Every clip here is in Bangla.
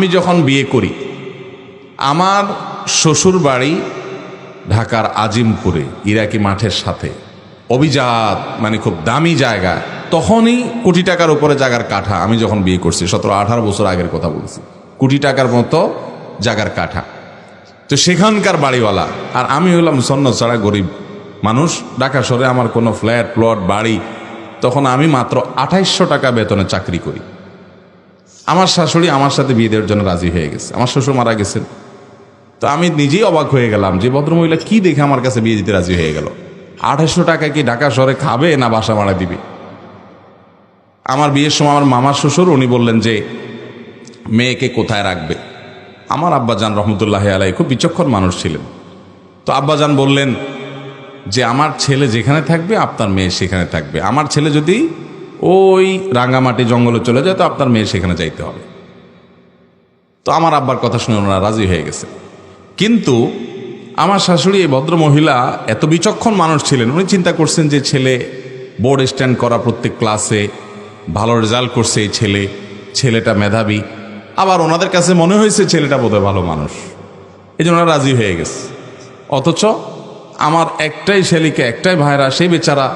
আমি যখন বিয়ে করি, আমার শ্বশুর বাড়ি ঢাকার আজিমপুরে ইরাকি মাঠের সাথে, অভিজাত, মানে খুব দামি জায়গা। তখনই কোটি টাকার উপরে জায়গার কাঠা। আমি যখন বিয়ে করছি 17-18 বছর আগের কথা বলছি, কোটি টাকার মতো জায়গার কাঠা। তো সেখানকার বাড়িওয়ালা, আর আমি হলাম সন্ন ছাড়া গরিব মানুষ। ঢাকা শহরে আমার কোনো ফ্ল্যাট প্লট বাড়ি, তখন আমি মাত্র 2800 টাকা বেতনে চাকরি করি। আমার শাশুড়ি আমার সাথে বিয়ে দেওয়ার জন্য রাজি হয়ে গেছে। আমার শ্বশুর মারা গেছেন। তো আমি নিজেই অবাক হয়ে গেলাম যে ভদ্রমহিলা কি দেখে আমার কাছে বিয়ে দিতে রাজি হয়ে গেল। 2800 টাকা কি ঢাকা শহরে খাবে না বাসা ভাড়া দিবে? আমার বিয়ের সময় আমার মামার শ্বশুর উনি বললেন যে মেয়েকে কোথায় রাখবে। আমার আব্বাজান রহমতুল্লাহ আলাই খুব বিচক্ষণ মানুষ ছিলেন। তো আব্বাজান বললেন যে আমার ছেলে যেখানে থাকবে আপনার মেয়ে সেখানে থাকবে। আমার ছেলে যদি ওই রাঙ্গামাটি জঙ্গলে চলে যায় তো আপনার মেয়ে সেখানে যাইতে হবে। তো আমার আব্বার কথা শুনে ওনারা রাজি হয়ে গেছে। কিন্তু আমার শাশুড়ি, এই ভদ্র মহিলা এত বিচক্ষণ মানুষ ছিলেন, উনি চিন্তা করছেন যে ছেলে বোর্ড স্ট্যান্ড করা, প্রত্যেক ক্লাসে ভালো রেজাল্ট করছে এই ছেলেটা মেধাবী, আবার ওনাদের কাছে মনে হয়েছে ছেলেটা বোধহয় ভালো মানুষ, এই জন্য রাজি হয়ে গেছে। অথচ আমার একটাই ছেলেকে, একটাই ভাইরা, সেই বেচারা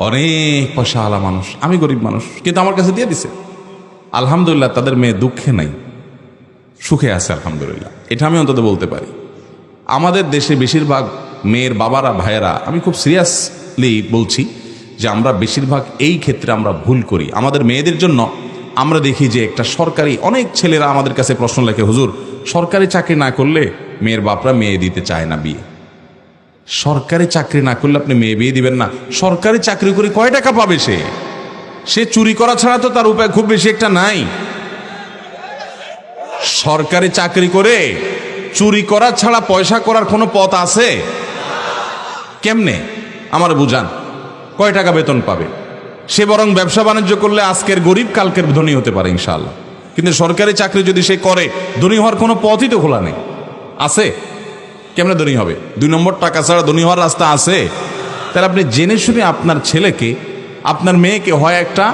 অনেক পয়সাওয়ালা মানুষ, আমি গরিব মানুষ, কিন্তু আমার কাছে দিয়ে দিছে। আলহামদুলিল্লাহ, তাদের মেয়ে দুঃখে নাই, সুখে আছে আলহামদুলিল্লাহ। এটা আমি অন্তত বলতে পারি। আমাদের দেশে বেশিরভাগ মেয়ের বাবারা, ভাইয়েরা, আমি খুব সিরিয়াসলি বলছি যে আমরা বেশিরভাগ এই ক্ষেত্রে আমরা ভুল করি। আমাদের মেয়েদের জন্য আমরা দেখি যে একটা সরকারি, অনেক ছেলেরা আমাদের কাছে প্রশ্ন লেখে, হুজুর সরকারি চাকরি না করলে মেয়ের বাপরা মেয়ে দিতে চায় না বিয়ে। সরকারি চাকরি না করলে আপনি মেয়ে বিয়ে দিবেন না? সরকারি চাকরি করে কয় টাকা পাবে সে চুরি করা ছাড়া তো তার উপায় খুব বেশি একটা নাই। সরকারি চাকরি করে চুরি করা ছাড়া পয়সা করার কোনো পথ আছে? কেমনে আমার বুঝান, কয় টাকা বেতন পাবে? সে বরং ব্যবসা বাণিজ্য করলে আজকের গরিব কালকের ধনী হতে পারে ইনশাআল্লাহ। কিন্তু সরকারি চাকরি যদি সে করে, ধনী হওয়ার কোনো পথই তো খোলা নেই। আছে? কেমনে ধনী হবে? 2 নম্বর টাকা ছাড়া ধনী হওয়ার রাস্তা আছে? তাহলে আপনি জেনে শুনে আপনার ছেলেকে, আপনার মেয়েকে হয় একটা,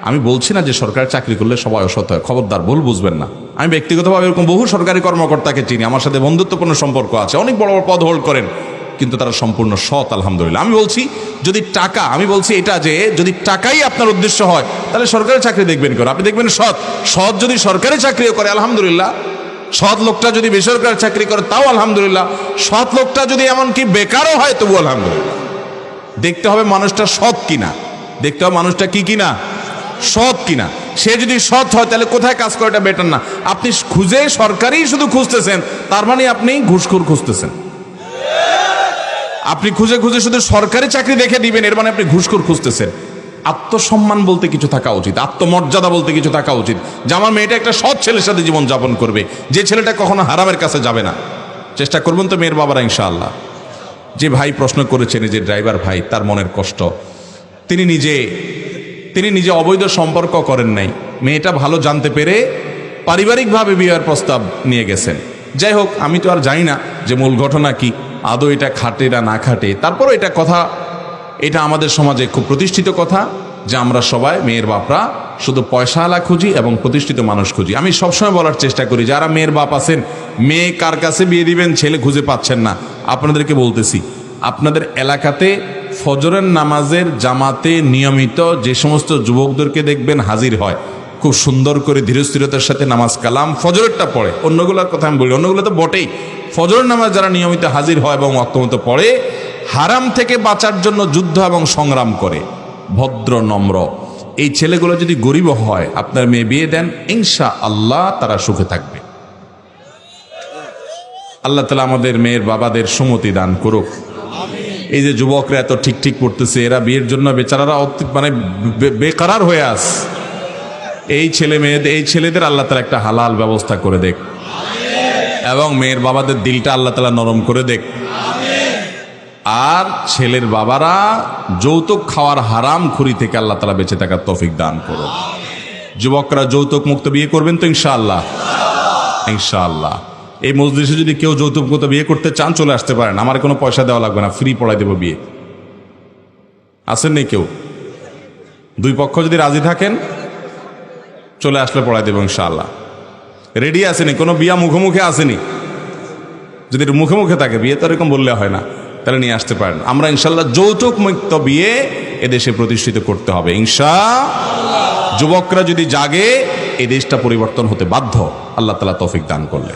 আমি বলছি না যে সরকারি চাকরি করলে সবাই অসৎ হয়, খবরদার, ভুল বুঝবেন না। আমি ব্যক্তিগতভাবে এরকম বহু সরকারি কর্মকর্তাকে চিনি, আমার সাথে বন্ধুত্বপূর্ণ সম্পর্ক আছে, অনেক বড় বড় পদ হোল্ড করেন, কিন্তু তারা সম্পূর্ণ সৎ আলহামদুলিল্লাহ। আমি বলছি যদি টাকা, আমি বলছি এটা যে যদি টাকাই আপনার উদ্দেশ্য হয় তাহলে সরকারি চাকরি দেখবেন কেন? আপনি দেখবেন সৎ যদি সরকারি চাকরিও করে আলহামদুলিল্লাহ, সৎ লোকটা যদি বেসরকারি চাকরি করে তাও আলহামদুলিল্লাহ, সৎ লোকটা যদি এমনকি বেকারও হয় তবু আলহামদুলিল্লাহ। দেখতে হবে মানুষটা সৎ কিনা, দেখতে হবে মানুষটা কি কিনা, সৎ কিনা। সে যদি সৎ হয় তাহলে কোথায় কাজ করাটা বেটার না? আপনি খুঁজে সরকারি শুধু খুঁজতেছেন, তার মানে আপনি ঘুষখোর খুঁজতেছেন। আপনি খুঁজে খুঁজে শুধু সরকারি চাকরি দেখে দিবেন, এর মানে আপনি ঘুষখোর খুঁজতেছেন। আত্মসম্মান বলতে কিছু থাকা উচিত, আত্মমর্যাদা বলতে কিছু থাকা উচিত, যে আমার মেয়েটা একটা সৎ ছেলের সাথে জীবন যাপন করবে, যে ছেলেটা কখনো হারামের কাছে যাবে না। চেষ্টা করবেন তো মেয়ের বাবারা ইনশাআল্লাহ। যে ভাই প্রশ্ন করেছেন, যে ড্রাইভার ভাই, তার মনের কষ্ট, তিনি নিজে অবৈধ সম্পর্ক করেন নাই, মেয়েটা ভালো জানতে পেরে পারিবারিকভাবে বিয়ের প্রস্তাব নিয়ে গেছেন। যাই হোক, আমি তো আর জানি না যে মূল ঘটনা কি, আদৌ এটা খাটে না না খাটে। তারপরও এটা আমাদের সমাজে খুব প্রতিষ্ঠিত কথা যে আমরা সবাই মেয়ের বাপরা শুধু পয়সাওয়ালা খুঁজি এবং প্রতিষ্ঠিত মানুষ খুঁজি। আমি সবসময় বলার চেষ্টা করি, যারা মেয়ের বাপ আছেন, মেয়ে কার কাছে বিয়ে দিবেন ছেলে খুঁজে পাচ্ছেন না, আপনাদেরকে বলতেছি, আপনাদের এলাকাতে ফজরের নামাজের জামাতে নিয়মিত যে সমস্ত যুবকদেরকে দেখবেন হাজির হয়, খুব সুন্দর করে ধীরস্থিরতার সাথে নামাজ কালাম ফজরেরটা পড়ে, অন্যগুলোর কথা আমি বলি, অন্যগুলো তো বটেই, ফজরের নামাজ যারা নিয়মিত হাজির হয় এবং ওয়াক্তমতো পড়ে, হারাম থেকে বাঁচার জন্য যুদ্ধ এবং সংগ্রাম করে, ভদ্র নম্র, এই ছেলেগুলো যদি গরিব হয়, আপনার মেয়ে বিয়ে দেন, ইনশাআল্লাহ তারা সুখে থাকবে। আল্লাহ তাআলা আমাদের মেয়ের বাবাদের সুমতি দান করুক। এই যে যুবকরা এত ঠিক পড়তেছে, এরা বিয়ের জন্য বেচারারা মানে বেকারার হয়ে আস, এই ছেলেদের আল্লাহ তাআলা একটা হালাল ব্যবস্থা করে দেখ, এবং মেয়ের বাবাদের দিলটা আল্লাহ তাআলা নরম করে দেখ। আর ছেলের বাবারা যৌতুক খাওয়ার হারাম খুরি থেকে আল্লাহ তাআলা বেঁচে থাকার তৌফিক দান করুন। যুবকরা যৌতুক মুক্ত বিয়ে করবেন তো ইনশাআল্লাহ? ইনশাআল্লাহ। এই মজলিসে যদি কেউ যৌতুক মুক্ত বিয়ে করতে চান চলে আসতে পারেন, আমার কোনো পয়সা দেওয়া লাগবে না, ফ্রি পড়াই দেবো বিয়ে। আসেন নি কেউ? 2 পক্ষ যদি রাজি থাকেন চলে আসলে পড়াই দেবো ইনশাআল্লাহ। রেডি আসেনি, কোনো বিয়া মুখোমুখি আসেনি। যদি একটু মুখে মুখে থাকে, বিয়ে তো এরকম বললে হয় না, তাহলে নিয়ে আসতে পারেন। আমরা ইনশাল্লাহ যৌতুক মুক্ত বিয়ে এদেশে প্রতিষ্ঠিত করতে হবে ইনশাআল্লাহ। যুবকরা যদি জাগে, এই দেশটা পরিবর্তন হতে বাধ্য, আল্লাহ তাআলা তৌফিক দান করলে।